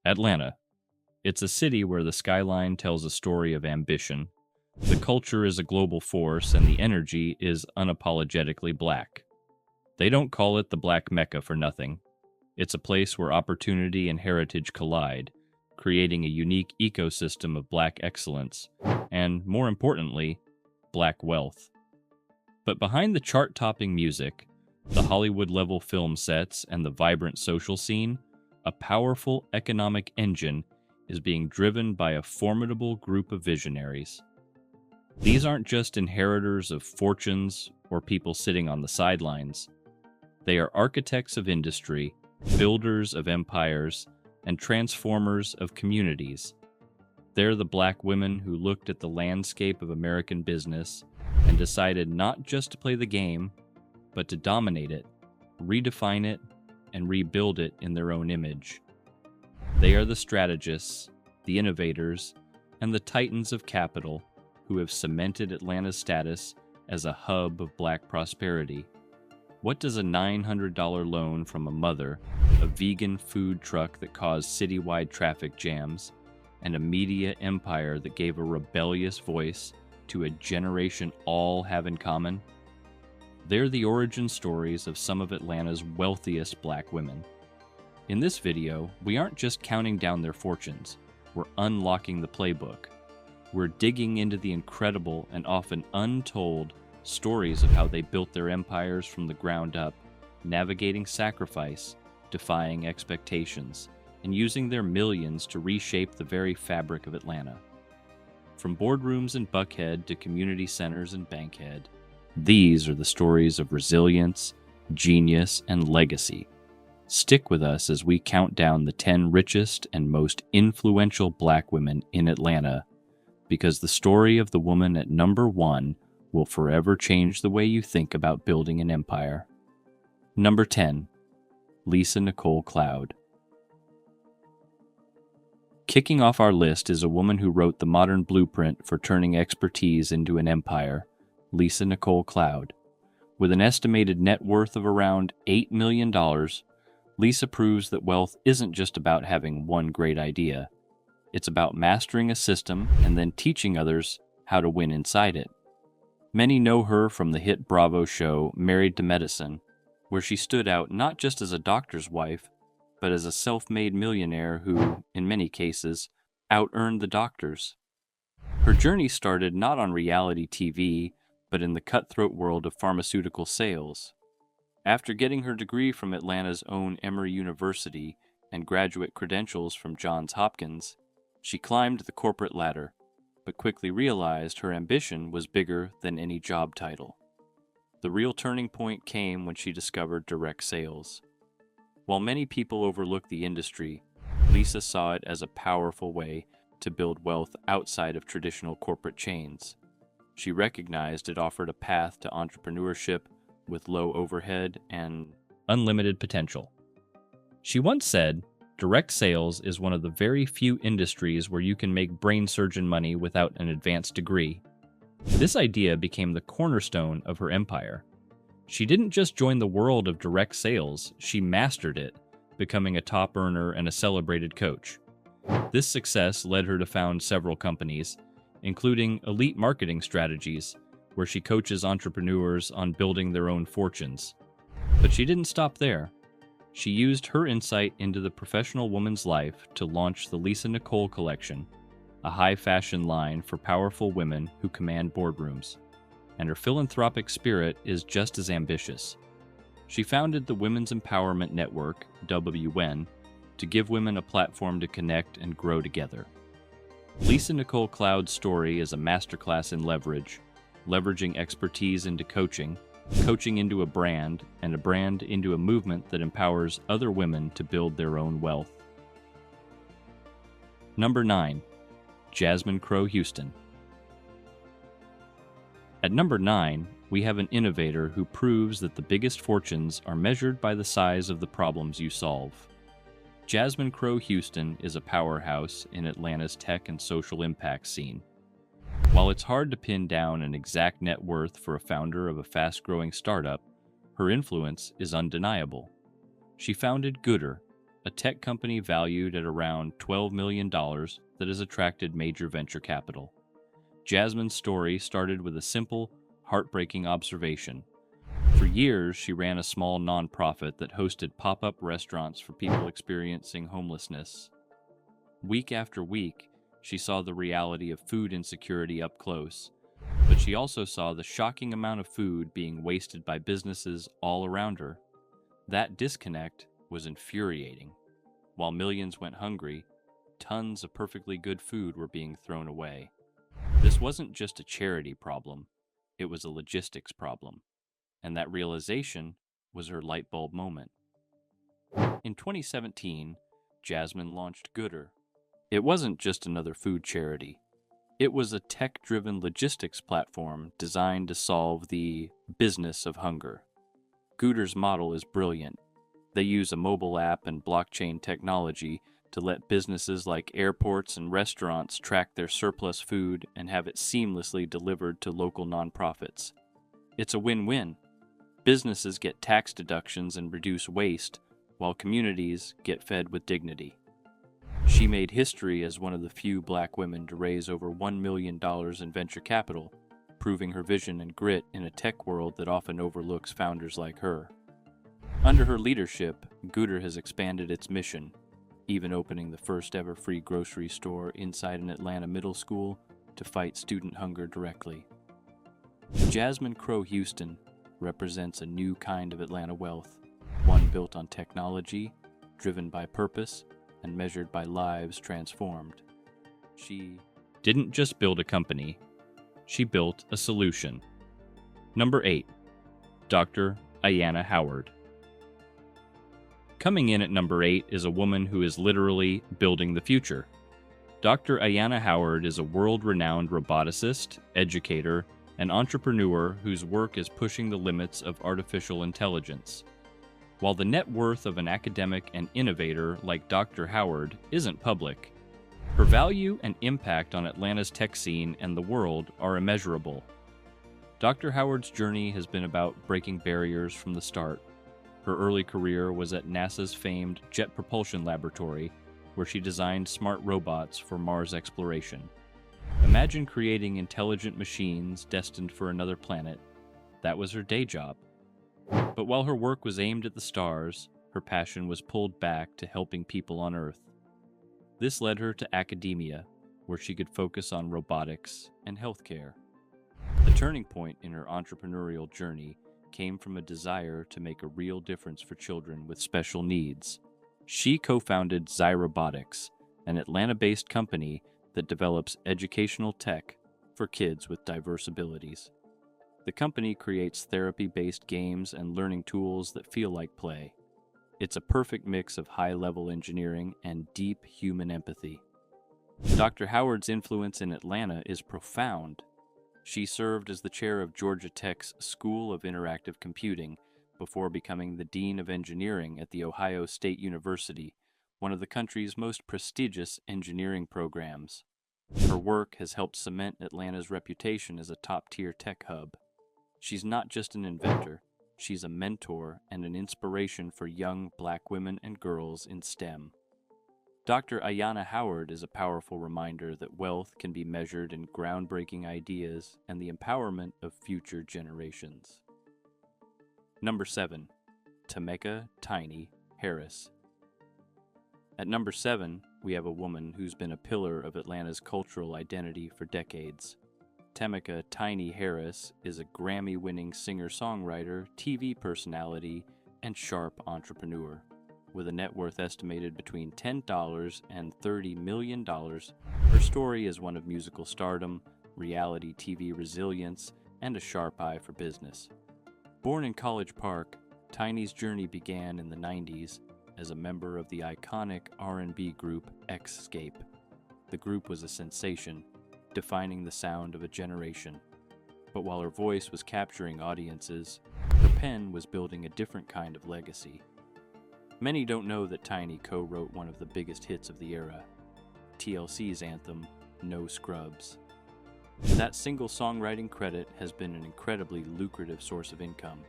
Atlanta. It's a city where the skyline tells a story of ambition. The culture is a global force, and the energy is unapologetically black. They don't call it the Black Mecca for nothing. It's a place where opportunity and heritage collide, creating a unique ecosystem of black excellence, and, more importantly, black wealth. But behind the chart-topping music, the Hollywood-level film sets, and the vibrant social scene, a powerful economic engine is being driven by a formidable group of visionaries. These aren't just inheritors of fortunes or people sitting on the sidelines. They are architects of industry, builders of empires, and transformers of communities. They're the black women who looked at the landscape of American business and decided not just to play the game, but to dominate it, redefine it, and rebuild it in their own image. They are the strategists, the innovators, and the titans of capital who have cemented Atlanta's status as a hub of black prosperity. What does a $900 loan from a mother, a vegan food truck that caused citywide traffic jams, and a media empire that gave a rebellious voice to a generation all have in common? They're the origin stories of some of Atlanta's wealthiest black women. In this video, we aren't just counting down their fortunes, we're unlocking the playbook. We're digging into the incredible and often untold stories of how they built their empires from the ground up, navigating sacrifice, defying expectations, and using their millions to reshape the very fabric of Atlanta. From boardrooms in Buckhead to community centers in Bankhead, these are the stories of resilience, genius, and legacy. Stick with us as we count down the 10 richest and most influential black women in Atlanta, because the story of the woman at number 1 will forever change the way you think about building an empire. Number 10. Lisa Nicole Cloud. Kicking off our list is a woman who wrote the modern blueprint for turning expertise into an empire, Lisa Nicole Cloud. With an estimated net worth of around $8 million, Lisa proves that wealth isn't just about having one great idea. It's about mastering a system and then teaching others how to win inside it. Many know her from the hit Bravo show Married to Medicine, where she stood out not just as a doctor's wife, but as a self-made millionaire who, in many cases, out-earned the doctors. Her journey started not on reality TV, but in the cutthroat world of pharmaceutical sales. After getting her degree from Atlanta's own Emory University and graduate credentials from Johns Hopkins, she climbed the corporate ladder, but quickly realized her ambition was bigger than any job title. The real turning point came when she discovered direct sales. While many people overlook the industry, Lisa saw it as a powerful way to build wealth outside of traditional corporate chains. She recognized it offered a path to entrepreneurship with low overhead and unlimited potential. She once said, "Direct sales is one of the very few industries where you can make brain surgeon money without an advanced degree." This idea became the cornerstone of her empire. She didn't just join the world of direct sales, she mastered it, becoming a top earner and a celebrated coach. This success led her to found several companies, including Elite Marketing Strategies, where she coaches entrepreneurs on building their own fortunes. But she didn't stop there. She used her insight into the professional woman's life to launch the Lisa Nicole Collection, a high-fashion line for powerful women who command boardrooms. And her philanthropic spirit is just as ambitious. She founded the Women's Empowerment Network, WN, to give women a platform to connect and grow together. Lisa Nicole Cloud's story is a masterclass in leverage, leveraging expertise into coaching, coaching into a brand, and a brand into a movement that empowers other women to build their own wealth. Number 9. Jasmine Crowe Houston. At number 9, we have an innovator who proves that the biggest fortunes are measured by the size of the problems you solve. Jasmine Crowe Houston is a powerhouse in Atlanta's tech and social impact scene. While it's hard to pin down an exact net worth for a founder of a fast-growing startup, her influence is undeniable. She founded Gooder, a a tech company valued at around $12 million that has attracted major venture capital. Jasmine's story started with a simple, heartbreaking observation. For years, she ran a small nonprofit that hosted pop-up restaurants for people experiencing homelessness. Week after week, she saw the reality of food insecurity up close, but she also saw the shocking amount of food being wasted by businesses all around her. That disconnect was infuriating. While millions went hungry, tons of perfectly good food were being thrown away. This wasn't just a charity problem, it was a logistics problem. And that realization was her light bulb moment. In 2017, Jasmine launched Gooder. It wasn't just another food charity. It was a tech-driven logistics platform designed to solve the business of hunger. Gooder's model is brilliant. They use a mobile app and blockchain technology to let businesses like airports and restaurants track their surplus food and have it seamlessly delivered to local nonprofits. It's a win-win. Businesses get tax deductions and reduce waste, while communities get fed with dignity. She made history as one of the few Black women to raise over $1 million in venture capital, proving her vision and grit in a tech world that often overlooks founders like her. Under her leadership, Gooder has expanded its mission, even opening the first ever free grocery store inside an Atlanta middle school to fight student hunger directly. Jasmine Crow Houston represents a new kind of Atlanta wealth, one built on technology, driven by purpose, and measured by lives transformed. She didn't just build a company, she built a solution. Number 8. Dr. Ayanna Howard. Coming in at number 8 is a woman who is literally building the future. Dr. Ayanna Howard is a world-renowned roboticist, educator, and entrepreneur whose work is pushing the limits of artificial intelligence. While the net worth of an academic and innovator like Dr. Howard isn't public, her value and impact on Atlanta's tech scene and the world are immeasurable. Dr. Howard's journey has been about breaking barriers from the start. Her early career was at NASA's famed Jet Propulsion Laboratory, where she designed smart robots for Mars exploration. Imagine creating intelligent machines destined for another planet. That was her day job. But while her work was aimed at the stars, her passion was pulled back to helping people on Earth. This led her to academia, where she could focus on robotics and healthcare. The turning point in her entrepreneurial journey came from a desire to make a real difference for children with special needs. She co-founded Zyrobotics, an Atlanta-based company that develops educational tech for kids with diverse abilities. The company creates therapy-based games and learning tools that feel like play. It's a perfect mix of high-level engineering and deep human empathy. Dr. Howard's influence in Atlanta is profound. She served as the chair of Georgia Tech's School of Interactive Computing before becoming the Dean of Engineering at The Ohio State University, one of the country's most prestigious engineering programs. Her work has helped cement Atlanta's reputation as a top-tier tech hub. She's not just an inventor, she's a mentor and an inspiration for young Black women and girls in STEM. Dr. Ayanna Howard is a powerful reminder that wealth can be measured in groundbreaking ideas and the empowerment of future generations. Number 7. Tameka "Tiny" Harris. At number 7, we have a woman who's been a pillar of Atlanta's cultural identity for decades. Tameka "Tiny" Harris is a Grammy-winning singer-songwriter, TV personality, and sharp entrepreneur. With a net worth estimated between $10 and $30 million, her story is one of musical stardom, reality TV resilience, and a sharp eye for business. Born in College Park, Tiny's journey began in the 90s as a member of the iconic R&B group Xscape. The group was a sensation, defining the sound of a generation. But while her voice was capturing audiences, her pen was building a different kind of legacy. Many don't know that Tiny co-wrote one of the biggest hits of the era, TLC's anthem, No Scrubs. That single songwriting credit has been an incredibly lucrative source of income.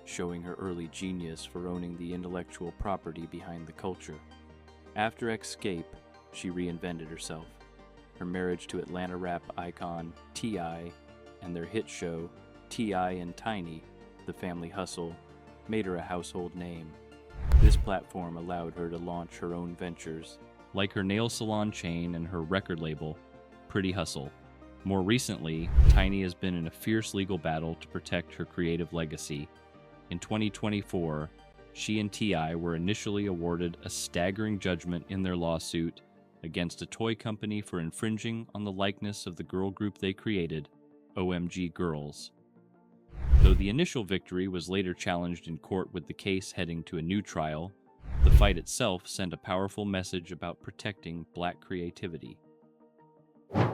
showing her early genius for owning the intellectual property behind the culture. After Escape, she reinvented herself. Her marriage to Atlanta rap icon T.I. and their hit show T.I. and Tiny, The Family Hustle, made her a household name. This platform allowed her to launch her own ventures, like her nail salon chain and her record label, Pretty Hustle. More recently, Tiny has been in a fierce legal battle to protect her creative legacy. In 2024, she and T.I. were initially awarded a staggering judgment in their lawsuit against a toy company for infringing on the likeness of the girl group they created, OMG Girls. Though the initial victory was later challenged in court with the case heading to a new trial, the fight itself sent a powerful message about protecting Black creativity.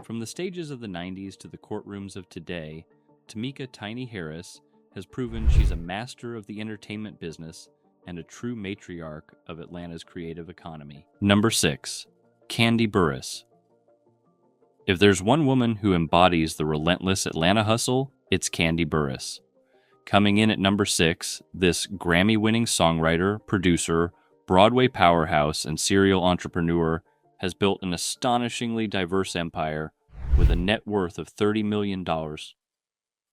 From the stages of the 90s to the courtrooms of today, Tamika Tiny Harris has proven she's a master of the entertainment business and a true matriarch of Atlanta's creative economy. Number 6. Kandi Burruss. If there's one woman who embodies the relentless Atlanta hustle, it's Kandi Burruss. Coming in at number 6, this Grammy-winning songwriter, producer, Broadway powerhouse, and serial entrepreneur has built an astonishingly diverse empire with a net worth of $30 million.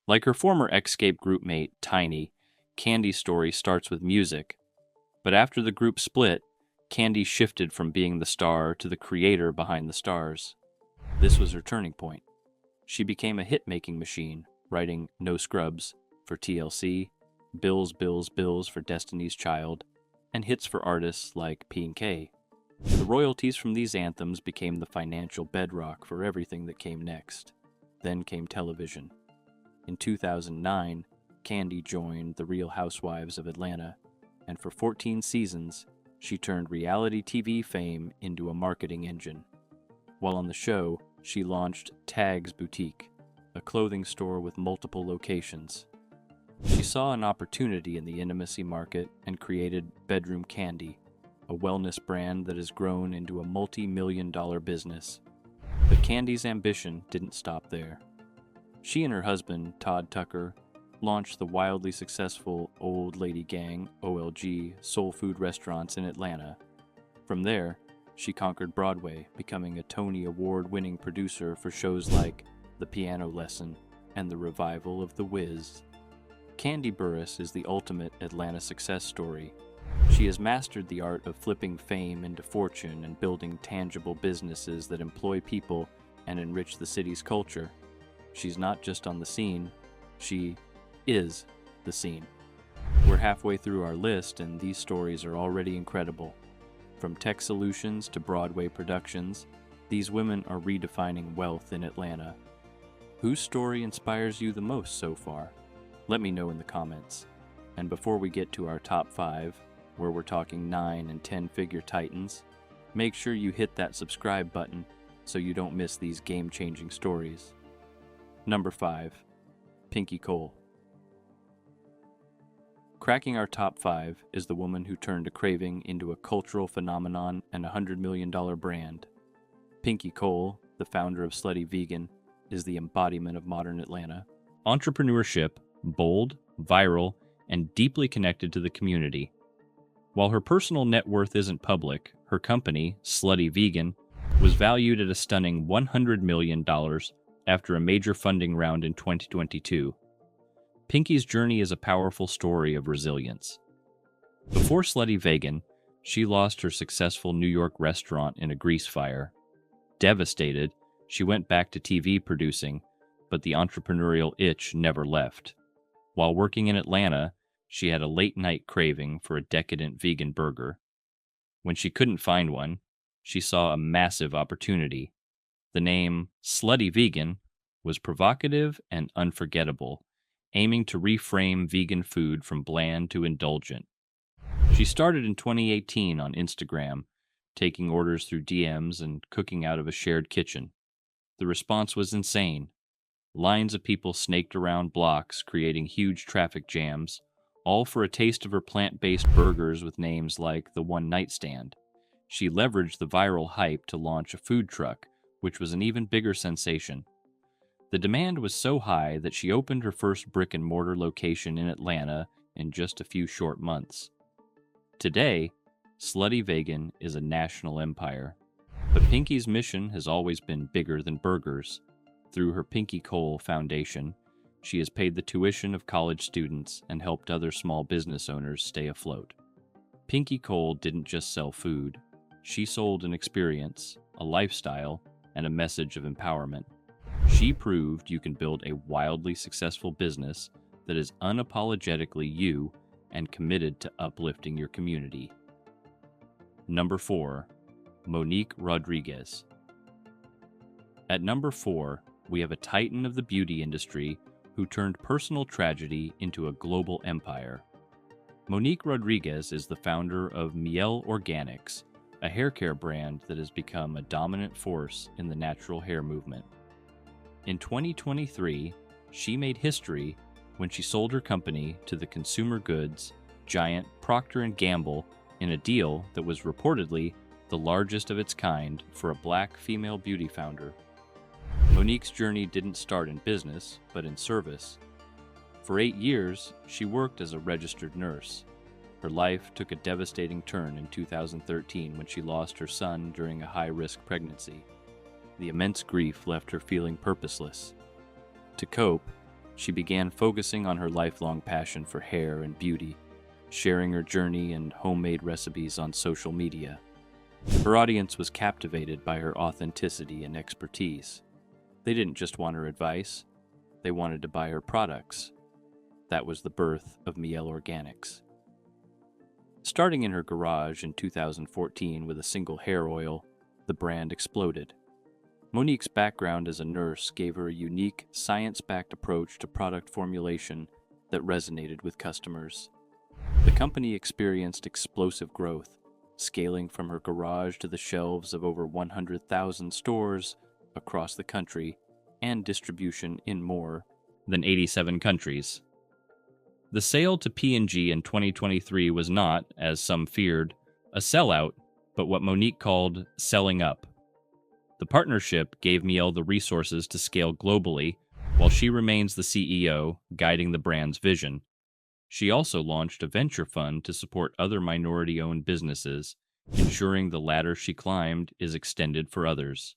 Like her former Escape group mate, Tiny, Kandi's story starts with music. But after the group split, Kandi shifted from being the star to the creator behind the stars. This was her turning point. She became a hit-making machine, writing No Scrubs for TLC, Bills, Bills, Bills for Destiny's Child, and hits for artists like P&K. The royalties from these anthems became the financial bedrock for everything that came next. Then came television. In 2009, Kandi joined The Real Housewives of Atlanta, and for 14 seasons, she turned reality TV fame into a marketing engine. While on the show, she launched Tag's Boutique, a clothing store with multiple locations. She saw an opportunity in the intimacy market and created Bedroom Kandi, a wellness brand that has grown into a multi-million-dollar business. But Kandi's ambition didn't stop there. She and her husband, Todd Tucker, launched the wildly successful Old Lady Gang, OLG, soul food restaurants in Atlanta. From there, she conquered Broadway, becoming a Tony Award-winning producer for shows like The Piano Lesson and The Revival of The Wiz. Kandi Burruss is the ultimate Atlanta success story. She has mastered the art of flipping fame into fortune and building tangible businesses that employ people and enrich the city's culture. She's not just on the scene, she is the scene. We're halfway through our list, and these stories are already incredible. From tech solutions to Broadway productions, these women are redefining wealth in Atlanta. Whose story inspires you the most so far? Let me know in the comments. And before we get to our top 5, where we're talking 9 and 10-figure titans, make sure you hit that subscribe button so you don't miss these game-changing stories. Number 5. Pinky Cole. Cracking our top 5 is the woman who turned a craving into a cultural phenomenon and a $100 million brand. Pinky Cole, the founder of Slutty Vegan, is the embodiment of modern Atlanta. Entrepreneurship, bold, viral, and deeply connected to the community. While her personal net worth isn't public, her company, Slutty Vegan, was valued at a stunning $100 million after a major funding round in 2022. Pinky's journey is a powerful story of resilience. Before Slutty Vegan, she lost her successful New York restaurant in a grease fire. Devastated, she went back to TV producing, but the entrepreneurial itch never left. While working in Atlanta, she had a late-night craving for a decadent vegan burger. When she couldn't find one, she saw a massive opportunity. The name Slutty Vegan was provocative and unforgettable, aiming to reframe vegan food from bland to indulgent. She started in 2018 on Instagram, taking orders through DMs and cooking out of a shared kitchen. The response was insane. Lines of people snaked around blocks, creating huge traffic jams, all for a taste of her plant-based burgers with names like The One Night Stand. She leveraged the viral hype to launch a food truck, which was an even bigger sensation. The demand was so high that she opened her first brick-and-mortar location in Atlanta in just a few short months. Today, Slutty Vegan is a national empire, but Pinky's mission has always been bigger than burgers. Through her Pinky Cole Foundation, she has paid the tuition of college students and helped other small business owners stay afloat. Pinky Cole didn't just sell food. She sold an experience, a lifestyle, and a message of empowerment. She proved you can build a wildly successful business that is unapologetically you and committed to uplifting your community. Number 4. Monique Rodriguez. At number 4, we have a titan of the beauty industry who turned personal tragedy into a global empire. Monique Rodriguez is the founder of Miel Organics, a hair care brand that has become a dominant force in the natural hair movement. In 2023, she made history when she sold her company to the consumer goods giant Procter & Gamble in a deal that was reportedly the largest of its kind for a black female beauty founder. Monique's journey didn't start in business, but in service. For 8 years, she worked as a registered nurse. Her life took a devastating turn in 2013 when she lost her son during a high-risk pregnancy. The immense grief left her feeling purposeless. To cope, she began focusing on her lifelong passion for hair and beauty, sharing her journey and homemade recipes on social media. Her audience was captivated by her authenticity and expertise. They didn't just want her advice, they wanted to buy her products. That was the birth of Miel Organics. Starting in her garage in 2014 with a single hair oil, the brand exploded. Monique's background as a nurse gave her a unique, science-backed approach to product formulation that resonated with customers. The company experienced explosive growth, scaling from her garage to the shelves of over 100,000 stores across the country and distribution in more than 87 countries. The sale to P&G in 2023 was not, as some feared, a sellout, but what Monique called selling up. The partnership gave Miel the resources to scale globally, while she remains the CEO, guiding the brand's vision. She also launched a venture fund to support other minority-owned businesses, ensuring the ladder she climbed is extended for others.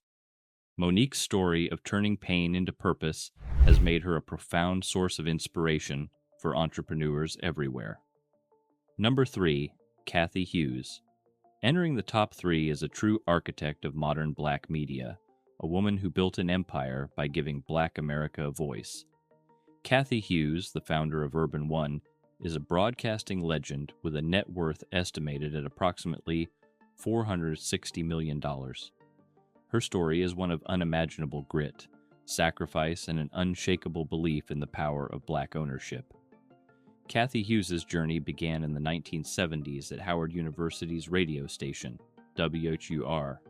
Monique's story of turning pain into purpose has made her a profound source of inspiration for entrepreneurs everywhere. Number 3, Cathy Hughes. Entering the top 3 is a true architect of modern black media, a woman who built an empire by giving Black America a voice. Cathy Hughes, the founder of Urban One, is a broadcasting legend with a net worth estimated at approximately $460 million. Her story is one of unimaginable grit, sacrifice, and an unshakable belief in the power of black ownership. Cathy Hughes's journey began in the 1970s at Howard University's radio station, WHUR.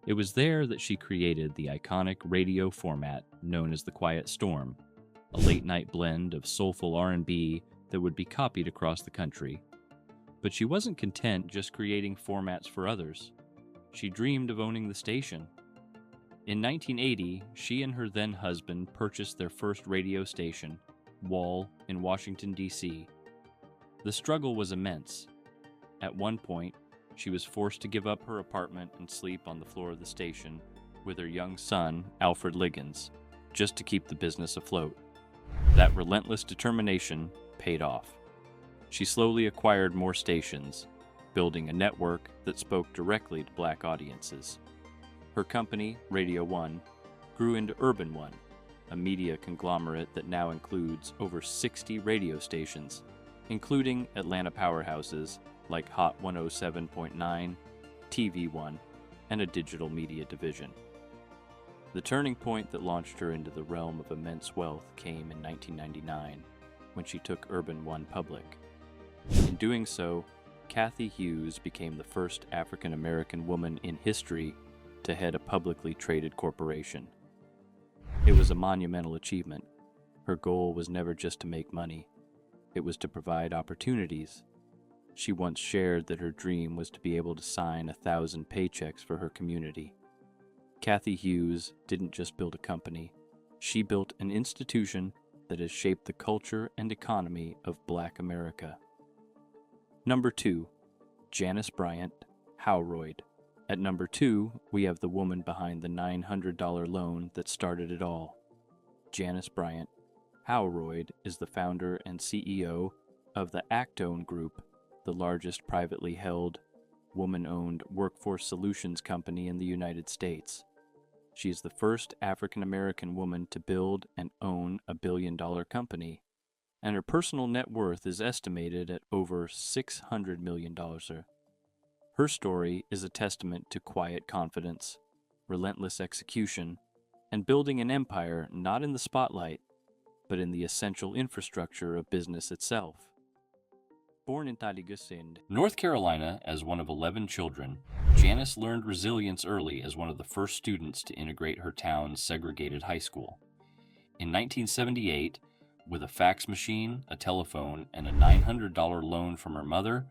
It was there that she created the iconic radio format known as The Quiet Storm, a late-night blend of soulful R&B that would be copied across the country. But she wasn't content just creating formats for others. She dreamed of owning the station. In 1980, she and her then-husband purchased their first radio station, Wall, in Washington, D.C. The struggle was immense. At one point, she was forced to give up her apartment and sleep on the floor of the station with her young son, Alfred Liggins, just to keep the business afloat. That relentless determination paid off. She slowly acquired more stations, building a network that spoke directly to black audiences. Her company, Radio One, grew into Urban One, a media conglomerate that now includes over 60 radio stations, including Atlanta powerhouses like Hot 107.9, TV One, and a digital media division. The turning point that launched her into the realm of immense wealth came in 1999, when she took Urban One public. In doing so, Cathy Hughes became the first African-American woman in history to head a publicly traded corporation. It was a monumental achievement. Her goal was never just to make money. It was to provide opportunities. She once shared that her dream was to be able to sign 1,000 paychecks for her community. Cathy Hughes didn't just build a company. She built an institution that has shaped the culture and economy of Black America. Number 2, Janice Bryant, Howroyd. At number 2, we have the woman behind the $900 loan that started it all. Janice Bryant. Howroyd is the founder and CEO of the Actone Group, the largest privately held, woman-owned workforce solutions company in the United States. She is the first African-American woman to build and own a billion-dollar company, and her personal net worth is estimated at over $600 million. Her story is a testament to quiet confidence, relentless execution, and building an empire not in the spotlight, but in the essential infrastructure of business itself. Born in Taligasund, North Carolina, as one of 11 children, Janice learned resilience early as one of the first students to integrate her town's segregated high school. In 1978, with a fax machine, a telephone, and a $900 loan from her mother,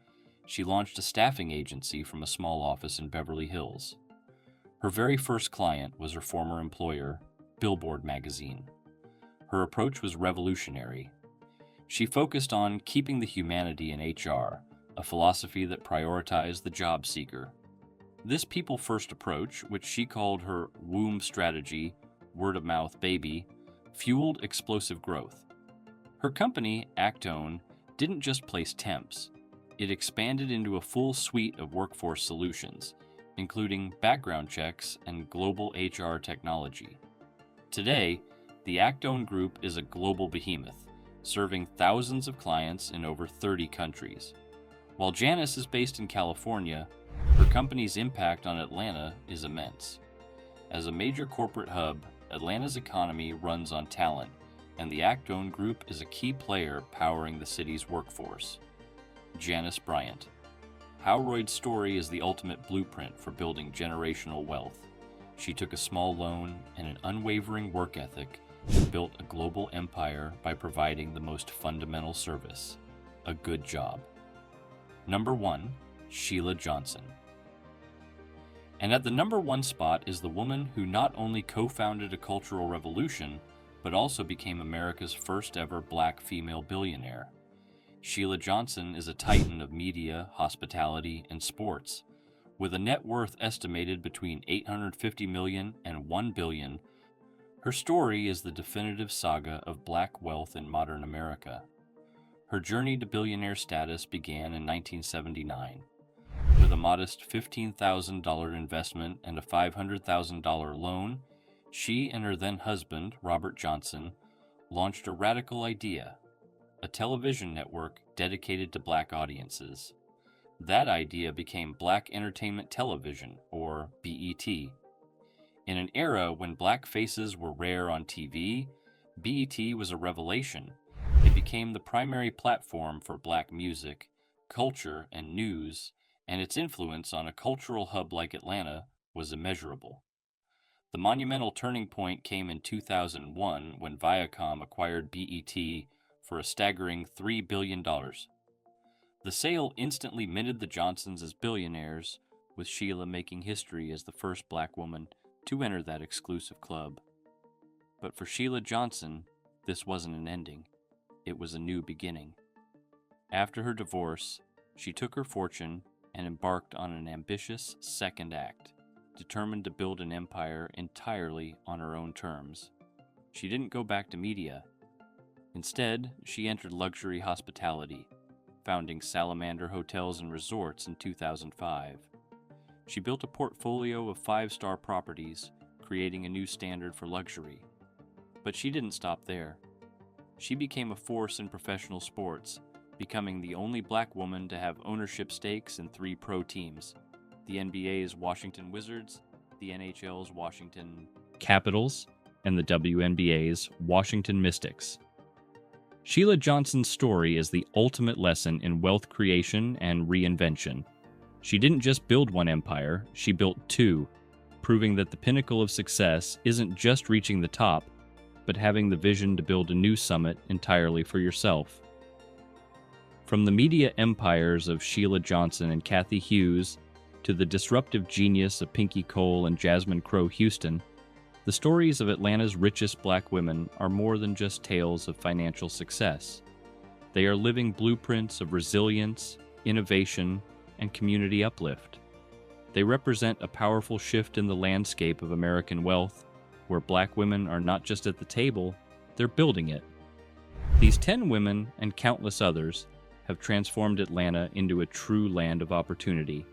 she launched a staffing agency from a small office in Beverly Hills. Her very first client was her former employer, Billboard magazine. Her approach was revolutionary. She focused on keeping the humanity in HR, a philosophy that prioritized the job seeker. This people-first approach, which she called her womb strategy, word-of-mouth baby, fueled explosive growth. Her company, Actone, didn't just place temps. It expanded into a full suite of workforce solutions, including background checks and global HR technology. Today, the Actone Group is a global behemoth, serving thousands of clients in over 30 countries. While Janice is based in California, her company's impact on Atlanta is immense. As a major corporate hub, Atlanta's economy runs on talent, and the Actone Group is a key player powering the city's workforce. Janice Bryant. Howroyd's story is the ultimate blueprint for building generational wealth. She took a small loan and an unwavering work ethic and built a global empire by providing the most fundamental service, a good job. Number 1, Sheila Johnson. And at the number 1 spot is the woman who not only co-founded a cultural revolution, but also became America's first ever Black female billionaire. Sheila Johnson is a titan of media, hospitality, and sports. With a net worth estimated between $850 million and $1 billion, her story is the definitive saga of Black wealth in modern America. Her journey to billionaire status began in 1979. With a modest $15,000 investment and a $500,000 loan, she and her then-husband, Robert Johnson, launched a radical idea: a television network dedicated to Black audiences. That idea became Black Entertainment Television, or BET. In an era when Black faces were rare on TV, BET was a revelation. It became the primary platform for Black music, culture, and news, and its influence on a cultural hub like Atlanta was immeasurable. The monumental turning point came in 2001 when Viacom acquired BET for a staggering $3 billion. The sale instantly minted the Johnsons as billionaires, with Sheila making history as the first Black woman to enter that exclusive club. But for Sheila Johnson, this wasn't an ending. It was a new beginning. After her divorce, she took her fortune and embarked on an ambitious second act, determined to build an empire entirely on her own terms. She didn't go back to media. Instead, she entered luxury hospitality, founding Salamander Hotels and Resorts in 2005. She built a portfolio of 5-star properties, creating a new standard for luxury. But she didn't stop there. She became a force in professional sports, becoming the only Black woman to have ownership stakes in 3 pro teams: the NBA's Washington Wizards, the NHL's Washington Capitals, and the WNBA's Washington Mystics. Sheila Johnson's story is the ultimate lesson in wealth creation and reinvention. She didn't just build one empire, she built 2, proving that the pinnacle of success isn't just reaching the top, but having the vision to build a new summit entirely for yourself. From the media empires of Sheila Johnson and Kathy Hughes to the disruptive genius of Pinky Cole and Jasmine Crowe Houston, The stories of Atlanta's richest black women are more than just tales of financial success. They are living blueprints of resilience, innovation, and community uplift. They represent a powerful shift in the landscape of American wealth, where black women are not just at the table, they're building it. These 10 women and countless others have transformed Atlanta into a true land of opportunity.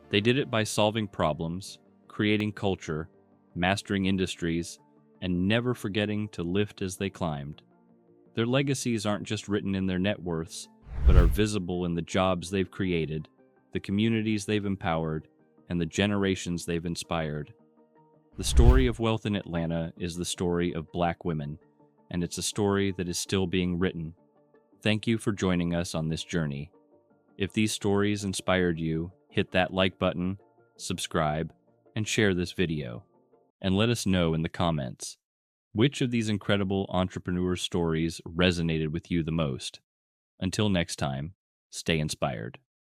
They did it by solving problems, creating culture, mastering industries, and never forgetting to lift as they climbed. Their legacies aren't just written in their net worths, but are visible in the jobs they've created, the communities they've empowered, and the generations they've inspired. The story of wealth in Atlanta is the story of black women, and it's a story that is still being written. Thank you for joining us on this journey. If these stories inspired you, hit that like button, subscribe, and share this video. And let us know in the comments, which of these incredible entrepreneur stories resonated with you the most? Until next time, stay inspired.